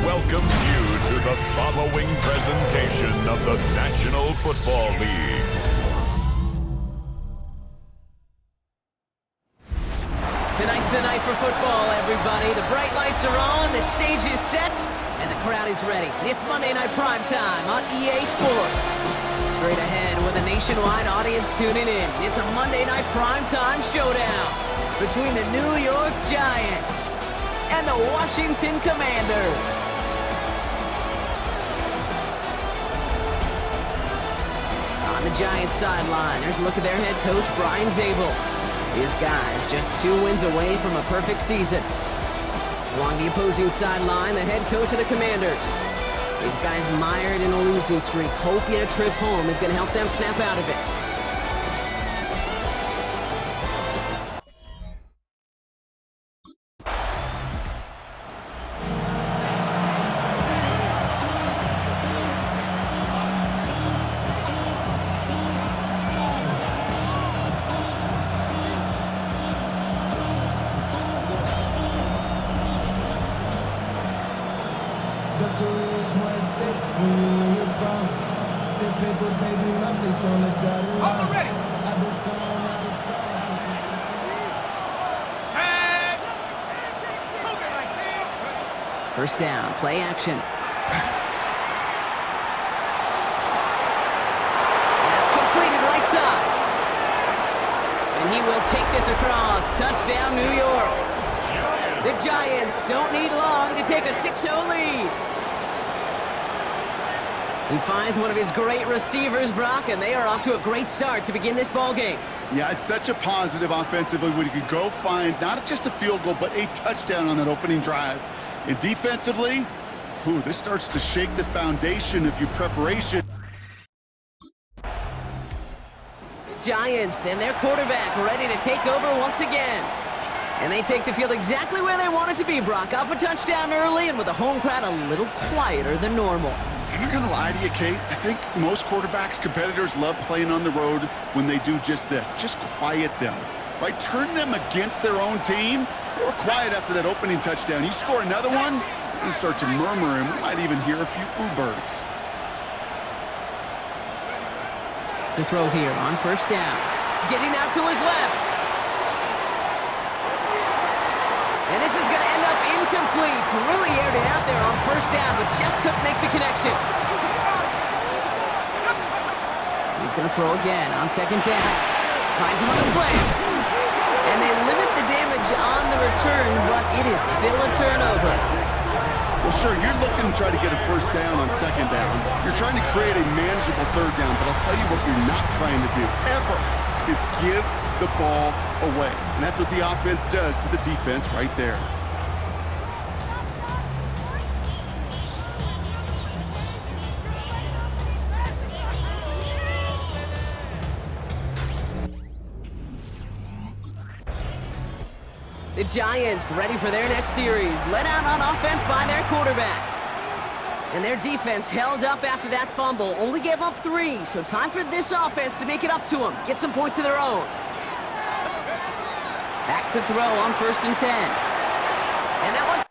welcomes you to the following presentation of the National Football League. Tonight's the night for football, everybody. The bright lights are on, the stage is set, and the crowd is ready. It's Monday Night Primetime on EA Sports. Straight ahead with a nationwide audience tuning in. It's a Monday Night Primetime showdown between the New York Giants and the Washington Commanders. On the Giants sideline, there's a look at their head coach, Brian Dable. His guys just 2 wins away from a perfect season. Along the opposing sideline, the head coach of the Commanders. These guys mired in a losing streak, hoping a trip home is going to help them snap out of it. First down, play action. That's completed right side. And he will take this across. Touchdown, New York. The Giants don't need long to take a 6-0 lead. He finds one of his great receivers, Brock, and they are off to a great start to begin this ball game. Yeah, it's such a positive offensively when you could go find not just a field goal, but a touchdown on that opening drive. And defensively, this starts to shake the foundation of your preparation. Giants and their quarterback ready to take over once again. And they take the field exactly where they want it to be, Brock. Up a touchdown early and with the home crowd a little quieter than normal. I'm not going to lie to you, Kate. I think most quarterbacks, competitors love playing on the road when they do just this. Just quiet them. Right? Turn them against their own team. They were quiet after that opening touchdown. You score another one, you start to murmur, and we might even hear a few boo birds. To throw here on first down. Getting out to his left. And this is going to end up incomplete. Really aired it out there on first down, but just couldn't make the connection. He's going to throw again on second down. Finds him on the slant. And they limit the damage on the return, but it is still a turnover. Well, sure, you're looking to try to get a first down on second down. You're trying to create a manageable third down, but I'll tell you what you're not trying to do, ever, is give the ball away. And that's what the offense does to the defense right there. The Giants ready for their next series. Let out on offense by their quarterback. And their defense held up after that fumble. Only gave up 3, so time for this offense to make it up to them. Get some points of their own. Back to throw on first and 10. And that one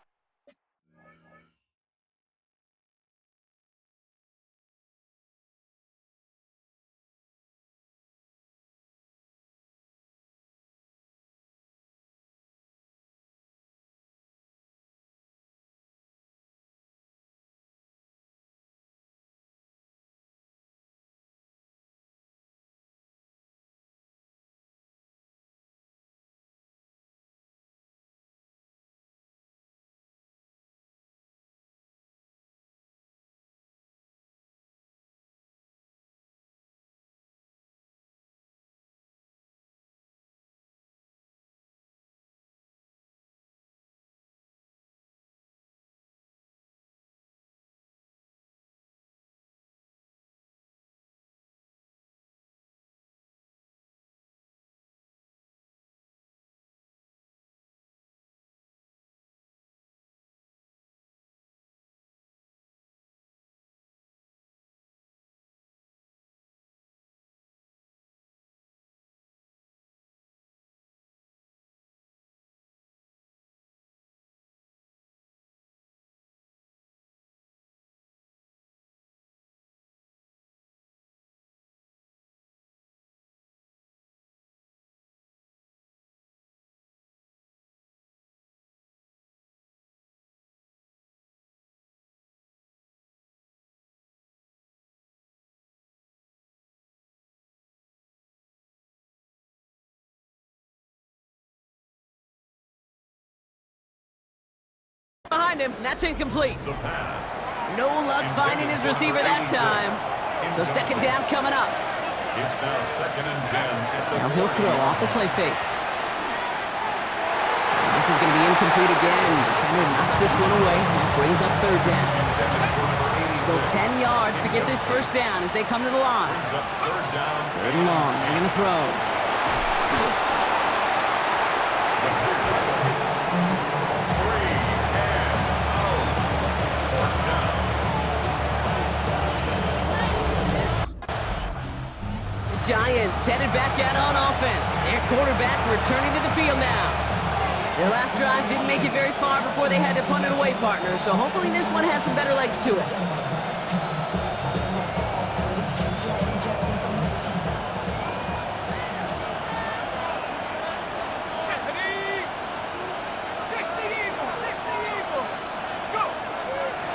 Behind him, that's incomplete. The pass. No luck finding his receiver that time. So second down coming up. It's now 2nd and 10. Now he'll throw off the play fake. This is going to be incomplete again. Defender knocks this one away. That brings up third down. So 10 yards to get this first down as they come to the line. Third and long. They're going to throw. Giants headed back out on offense. Their quarterback returning to the field now. Their last drive didn't make it very far before they had to punt it away, partner, so hopefully this one has some better legs to it.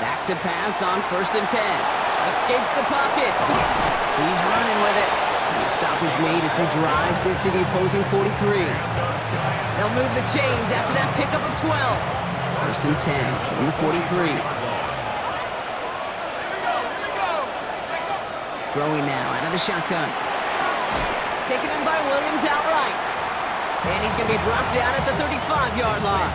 Back to pass on 1st and 10. Escapes the pocket. He's running with it. And the stop is made as he drives this to the opposing 43. They'll move the chains after that pickup of 12. 1st and 10 from the 43. Throwing now out of the shotgun. Taken in by Williams outright. And he's going to be brought down at the 35-yard line.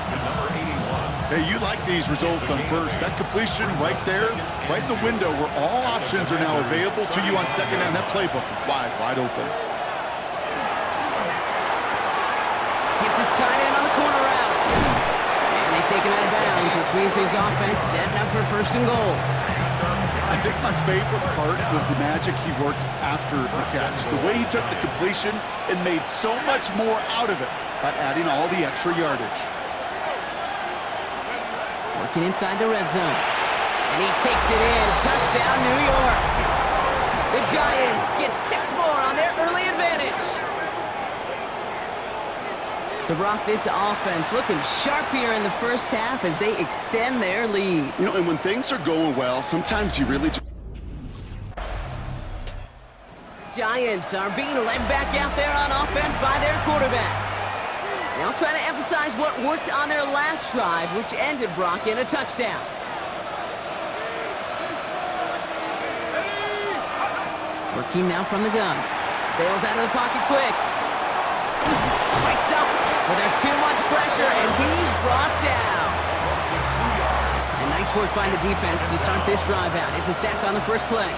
Hey, you like these results on first. That completion right there, right in the window where all options are now available to you on second down. That playbook wide open. Gets his tight end on the corner route. And they take him out of bounds, which means his offense setting up for 1st and goal. I think my favorite part was the magic he worked after the catch. The way he took the completion and made so much more out of it by adding all the extra yardage. Working inside the red zone. And he takes it in. Touchdown, New York. The Giants get 6 more on their early advantage. So, Brock, this offense looking sharp here in the first half as they extend their lead. You know, and when things are going well, sometimes you really just... Giants are being led back out there on offense by their quarterback. Now trying to emphasize what worked on their last drive, which ended, Brock, in a touchdown. Working now from the gun. Bails out of the pocket quick. Fights up, but there's too much pressure, and he's brought down. And nice work by the defense to start this drive out. It's a sack on the first play.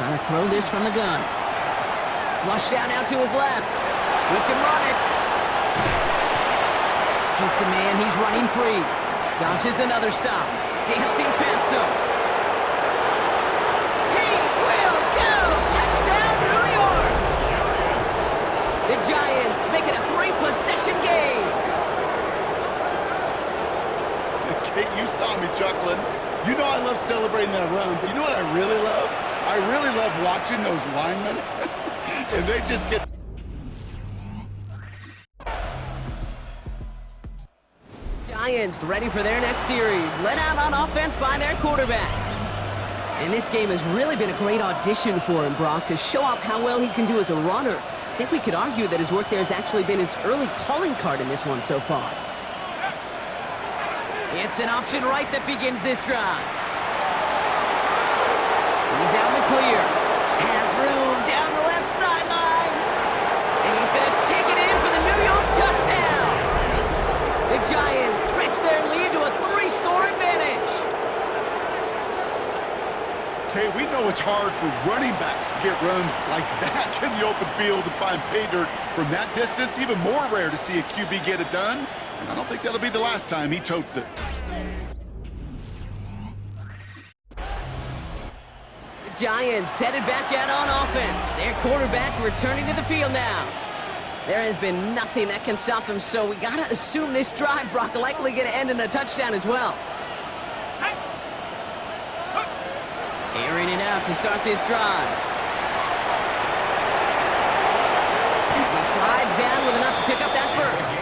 Trying to throw this from the gun. Flush down out to his left. He can run it. Jukes a man, he's running free. Dodges another stop. Dancing past him. He will go! Touchdown, New York! The Giants make it a 3-possession game. Kate, you saw me chuckling. You know I love celebrating that run, but you know what I really love? I really love watching those linemen, and they just get... Giants ready for their next series, led out on offense by their quarterback. And this game has really been a great audition for him, Brock, to show off how well he can do as a runner. I think we could argue that his work there has actually been his early calling card in this one so far. It's an option right that begins this drive. He's out in the clear. Has room down the left sideline. And he's going to take it in for the New York touchdown. The Giants stretch their lead to a 3-score advantage. Okay, we know it's hard for running backs to get runs like that in the open field and find pay dirt from that distance. Even more rare to see a QB get it done. And I don't think that'll be the last time he totes it. The Giants headed back out on offense. Their quarterback returning to the field now. There has been nothing that can stop them, so we got to assume this drive, Brock, likely going to end in a touchdown as well. Airing it out to start this drive. He slides down with enough to pick up that first.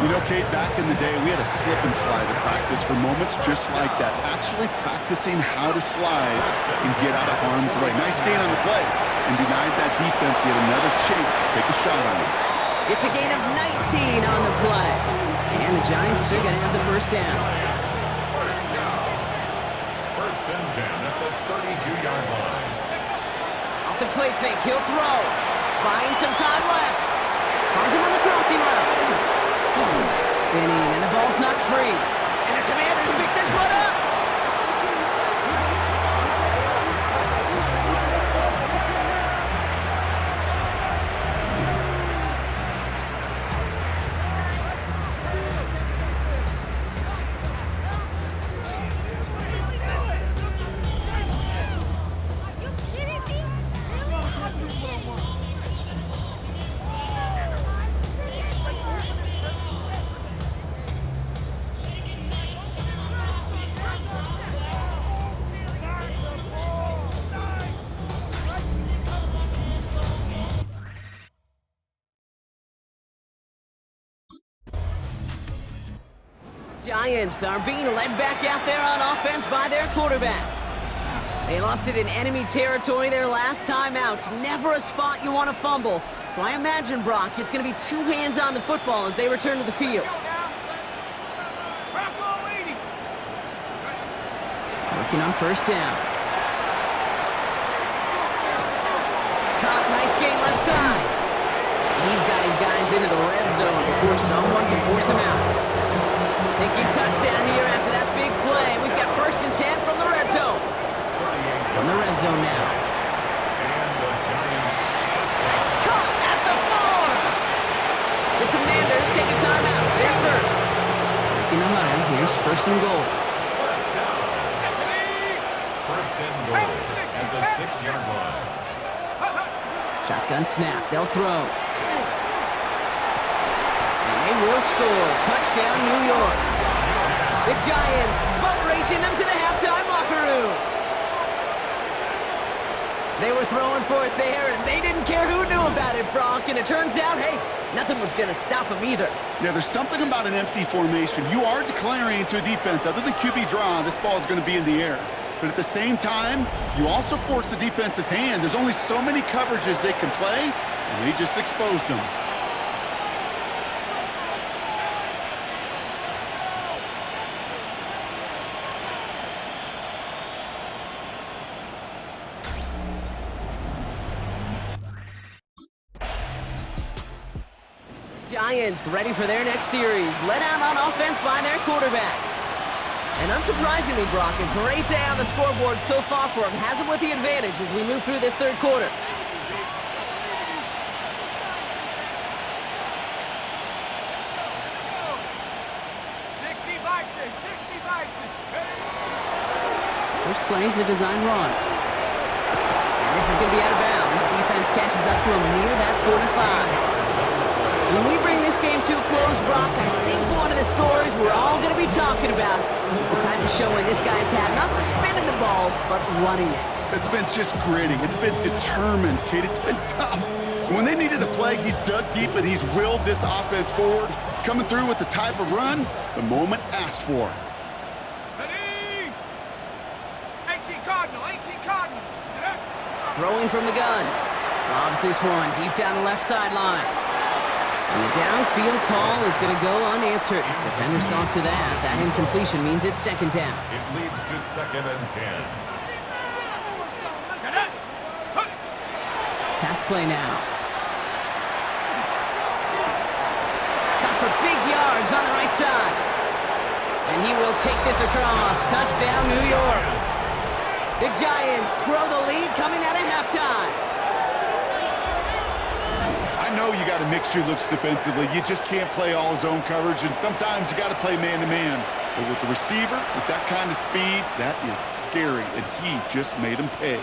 You know, Kate, back in the day, we had a slip and slide at practice for moments just like that. Actually practicing how to slide and get out of harm's way. Nice gain on the play. And denied that defense yet another chance to take a shot on him. It's a gain of 19 on the play. And and the Giants are going to have the first down. First down. First and 10 at the 32-yard line. Off the play fake, he'll throw. Buying some time left. Finds him on the crossing route. Spinning, and the ball's knocked free. And the Commanders pick this one up. Giants are being led back out there on offense by their quarterback. They lost it in enemy territory their last time out. Never a spot you want to fumble. So I imagine, Brock, it's going to be two hands on the football as they return to the field. Working on first down. Caught, nice gain left side. He's got his guys into the red zone before someone can force him out. Thinking touchdown here after that big play. We've got first and 10 from the red zone. From the red zone now. It's caught at the 4. The Commanders take a timeout. They're first. Breaking the huddle. Here's first and goal. First down. First and goal at the 6-yard line. Shotgun snap. They'll throw. They will score. Touchdown, New York. The Giants butt racing them to the halftime locker room. They were throwing for it there, and they didn't care who knew about it, Brock. And it turns out, hey, nothing was going to stop them either. Yeah, there's something about an empty formation. You are declaring to a defense, other than QB draw, this ball is going to be in the air. But at the same time, you also force the defense's hand. There's only so many coverages they can play, and they just exposed them. Giants ready for their next series, led out on offense by their quarterback. And unsurprisingly, Brock, a great day on the scoreboard so far for him. Has him with the advantage as we move through this third quarter. First play's a design run. And this is going to be out of bounds. Defense catches up to him near that 45. When we bring this game to a close, Brock, I think one of the stories we're all going to be talking about is the type of showing this guy's had, not spinning the ball, but running it. It's been just gritty. It's been determined, kid. It's been tough. When they needed a play, he's dug deep and he's willed this offense forward, coming through with the type of run the moment asked for. Ready? 18 Cardinal, 18 Cardinal. Throwing from the gun. Lobs this one deep down the left sideline. And the downfield call is going to go unanswered. Defender saw to that. That incompletion means it's second down. It leads to second and 10. Pass play now. Got for big yards on the right side. And he will take this across. Touchdown, New York. The Giants grow the lead coming out of halftime. I know you got to mix your looks defensively. You just can't play all zone coverage, and sometimes you got to play man-to-man. But with the receiver, with that kind of speed, that is scary, and he just made him pay.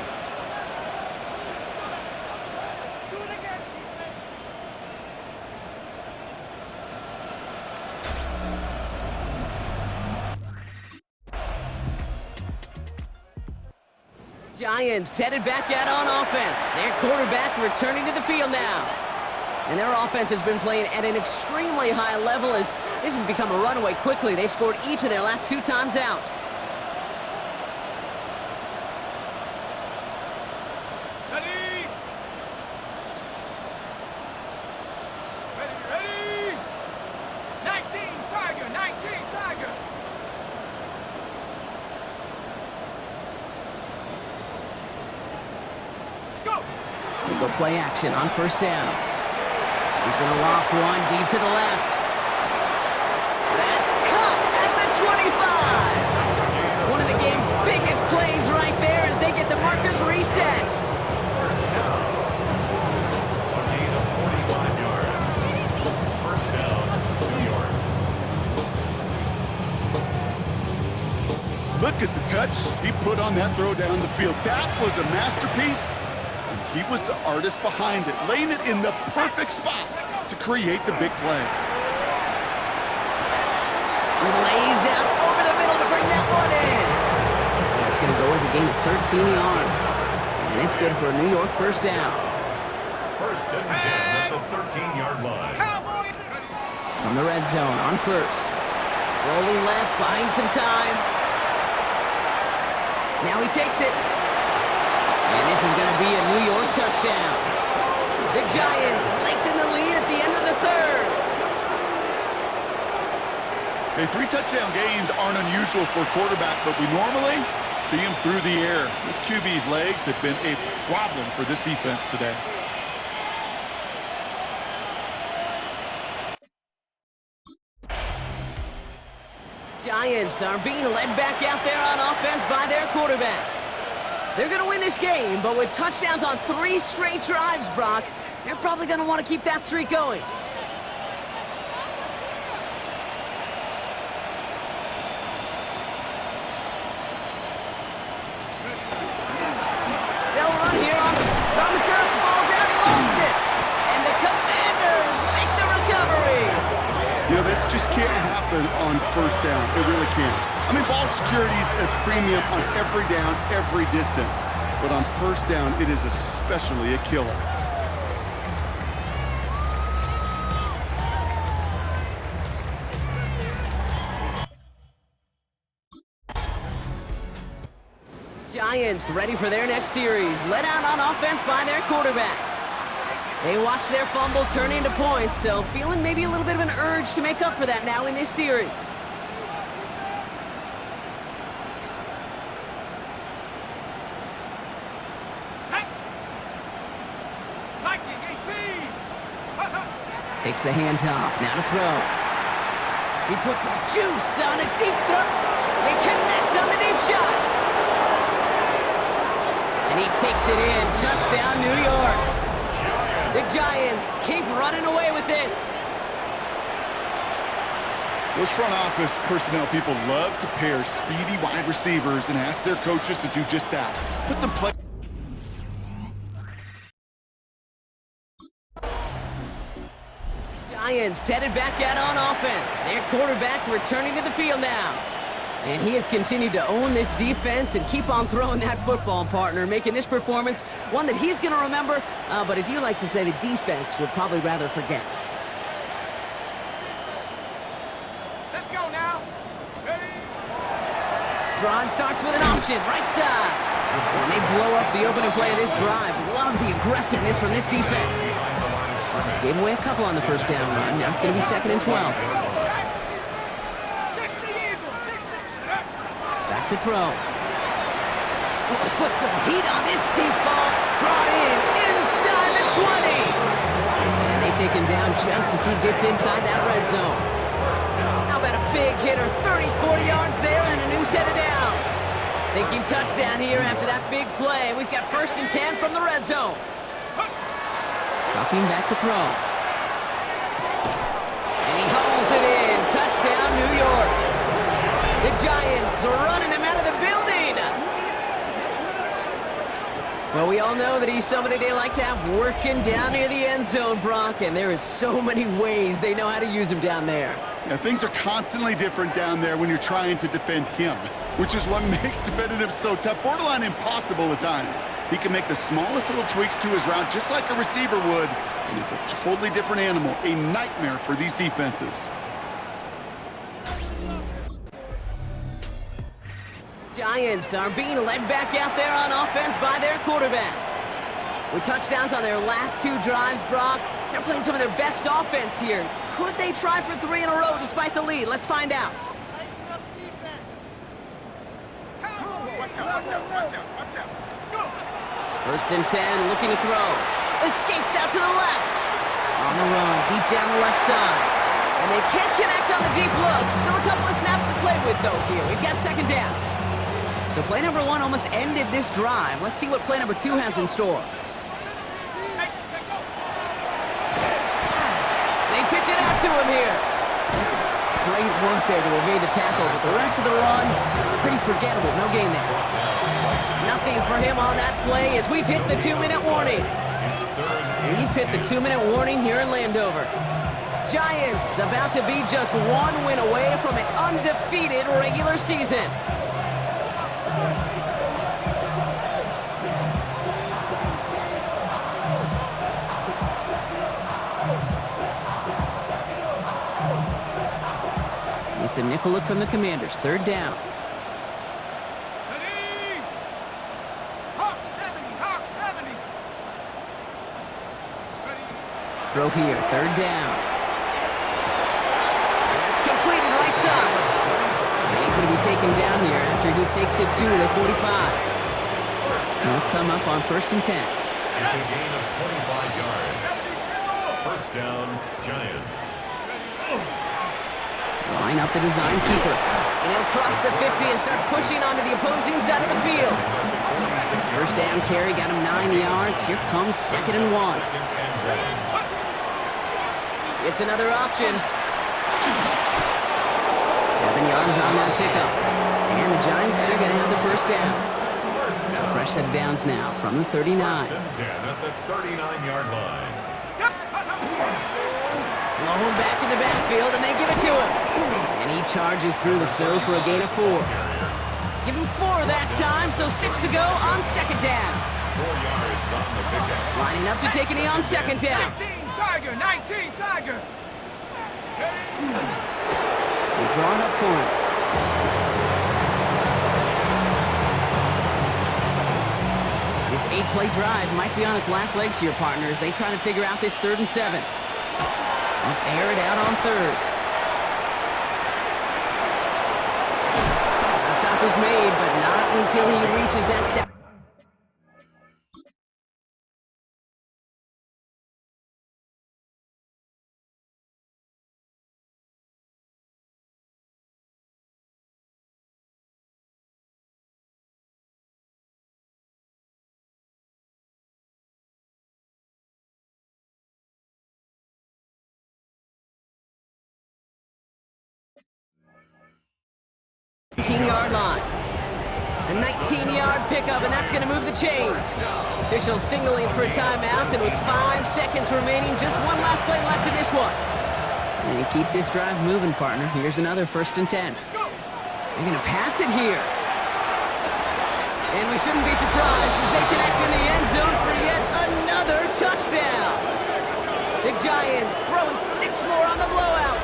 Giants headed back out on offense. Their quarterback returning to the field now. And their offense has been playing at an extremely high level as this has become a runaway quickly. They've scored each of their last 2 times out. Ready? Ready, ready? 19 Tiger, go play action on first down. He's going to loft one deep to the left. That's cut at the 25. One of the game's biggest plays right there as they get the markers reset. First down. A gain of 45 yards. First down, New York. Look at the touch he put on that throw down the field. That was a masterpiece. And he was the artist behind it, laying it in the perfect spot to create the big play. Lays out over the middle to bring that one in. That's going to go as a gain of 13 yards. And it's good for a New York first down. First and 10 at the 13-yard line. From the red zone on first. Rolling left, buying some time. Now he takes it. And this is going to be a New York touchdown. The Giants lengthen the lead at the end of the third. Hey, 3 touchdown games aren't unusual for a quarterback, but we normally see him through the air. This QB's legs have been a problem for this defense today. Giants are being led back out there on offense by their quarterback. They're going to win this game, but with touchdowns on 3 straight drives, Brock, they're probably going to want to keep that streak going. They'll run here on the turf. The ball's out. He lost it. And the Commanders make the recovery. You know, this just can't happen on first down. It really can't. I mean, ball security is a premium on every down, every distance. But on first down, it is especially a killer. Giants ready for their next series. Let out on offense by their quarterback. They watch their fumble turn into points, so feeling maybe a little bit of an urge to make up for that now in this series. Takes the handoff, now to throw. He puts some juice on a deep throw. They connect on the deep shot. And he takes it in. Touchdown, New York. The Giants keep running away with this. Those front office personnel people love to pair speedy wide receivers and ask their coaches to do just that. Put some play. Giants headed back out on offense. Their quarterback returning to the field now. And he has continued to own this defense and keep on throwing that football, partner, making this performance one that he's going to remember, but as you like to say, the defense would probably rather forget. Let's go now. Ready? Drive starts with an option, right side. And they blow up the opening play of this drive. Love the aggressiveness from this defense. Gave away a couple on the first down run. Now it's going to be 2nd and 12. Back to throw. Oh, put some heat on this deep ball. Brought in inside the 20. And they take him down just as he gets inside that red zone. How about a big hitter, 30, 40 yards there and a new set of downs. Thinking touchdown here after that big play. We've got 1st and 10 from the red zone. Dropping back to throw. And he hauls it in. Touchdown, New York. The Giants are running them out of the building. Well, we all know that he's somebody they like to have working down near the end zone, Brock, and there is so many ways they know how to use him down there. Yeah, things are constantly different down there when you're trying to defend him, which is what makes defending him so tough, borderline impossible at times. He can make the smallest little tweaks to his route just like a receiver would, and it's a totally different animal, a nightmare for these defenses. Giants are being led back out there on offense by their quarterback. With touchdowns on their last 2 drives, Brock, they're playing some of their best offense here. Could they try for 3 in a row despite the lead? Let's find out. Watch out. 1st and 10, looking to throw. Escapes out to the left. On the run, deep down the left side. And they can't connect on the deep look. Still a couple of snaps to play with, though, here. We've got second down. So play number 1 almost ended this drive. Let's see what play number 2 has in store. They pitch it out to him here. Great work there to evade the tackle, but the rest of the run, pretty forgettable. No gain there. Nothing for him on that play as we've hit the 2-minute warning. We've hit the 2-minute warning here in Landover. Giants about to be just 1 win away from an undefeated regular season. It's a nickel look from the Commanders. Third down. Ready? Hawk 70, Hawk 70. Ready? Throw here, third down. That's completed right side. And he's going to be taken down here after he takes it to the 45. He'll come up on 1st and 10. It's a gain of 25 yards. First down, Giants. Line up the design keeper. And he'll cross the 50 and start pushing onto the opposing side of the field. First down carry got him 9 yards. Here comes 2nd and 1. It's another option. 7 yards on that pickup. And the Giants are going to have the first down. So fresh set of downs now from the 39. First and 10 at the 39-yard line. Low back in the backfield, and they give it to him. And he charges through the snow for a gain of 4. Give him 4 that time, so 6 to go on 2nd down. 4 yards on the pickup. Lining up to take a knee on 2nd down. 19 Tiger, 19 Tiger. They draw it up for him. This 8-play drive might be on its last legs here, partners. They try to figure out this 3rd and 7. Air it out on 3rd. The stop was made, but not until he reaches that 7. Yard line. A 19-yard pickup, and that's going to move the chains. Officials signaling for a timeout, and with 5 seconds remaining, just one last play left in this one. And keep this drive moving, partner. Here's another 1st and 10. They're going to pass it here. And we shouldn't be surprised as they connect in the end zone for yet another touchdown. The Giants throwing 6 more on the blowout.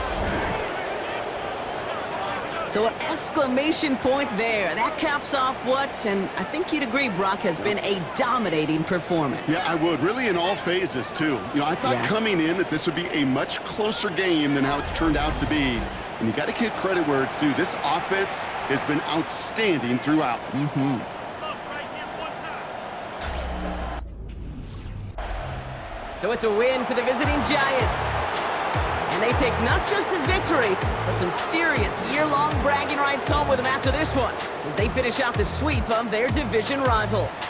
So an exclamation point there. That caps off what, and I think you'd agree, Brock, has been a dominating performance. Yeah, I would. Really in all phases, too. You know, I thought coming in that this would be a much closer game than how it's turned out to be. And you got to give credit where it's due. This offense has been outstanding throughout. So it's a win for the visiting Giants. And they take not just a victory, but some serious year-long bragging rights home with them after this one, as they finish off the sweep of their division rivals.